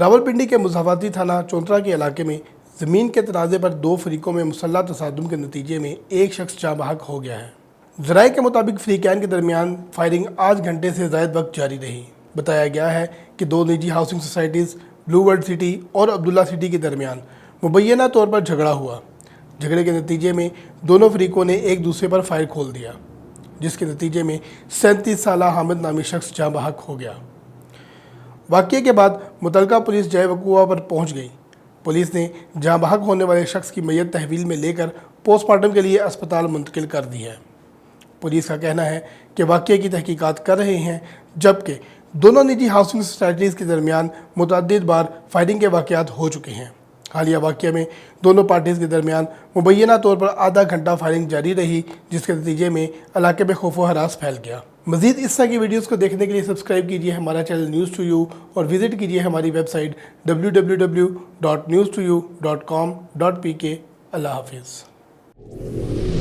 रावलपिंडी के मुज़ाफ़ाती थाना चौंतरा के इलाके में ज़मीन के तनाज़े पर दो फरीकों में मुसल्लह तसादुम के नतीजे में एक शख्स जाँ बहक हो गया है। ज़राए के मुताबिक फ़रीक़ैन के दरमियान फायरिंग 8 घंटे से ज़ायद वक्त जारी रही। बताया गया है कि दो निजी housing societies blue world city और अब्दुल्ला सिटी के दरमियान मुबैना तौर पर झगड़ा हुआ। झगड़े के नतीजे में दोनों फरीकों ने एक दूसरे पर फायर खोल दिया, जिसके नतीजे में 37 साला हामिद नामी शख्स जाँ बहक हो गया। वाक़ये के बाद मुतलका पुलिस जय वक़ुआ पर पहुंच गई। पुलिस ने जाँ बहक होने वाले शख्स की मैयत तहवील में लेकर पोस्टमार्टम के लिए अस्पताल मुंतकिल कर दी है। पुलिस का कहना है कि वाक़ये की तहकीकात कर रहे हैं, जबकि दोनों निजी हाउसिंग सोसाइटीज़ के दरमियान मुतअद्दिद बार फायरिंग के वाक़यात हो चुके हैं। हालिया वाक़ये में दोनों पार्टीज़ के दरमियान मुबैना तौर पर आधा घंटा फायरिंग जारी रही, जिसके नतीजे में इलाके में खौफ व हरास फैल गया। मज़ीद इस तरह की वीडियोज़ को देखने के लिए सब्सक्राइब कीजिए हमारा चैनल न्यूज़ टू यू और विज़िट कीजिए हमारी वेबसाइट www.news2u.com.pk। अल्लाह हाफ़िज़।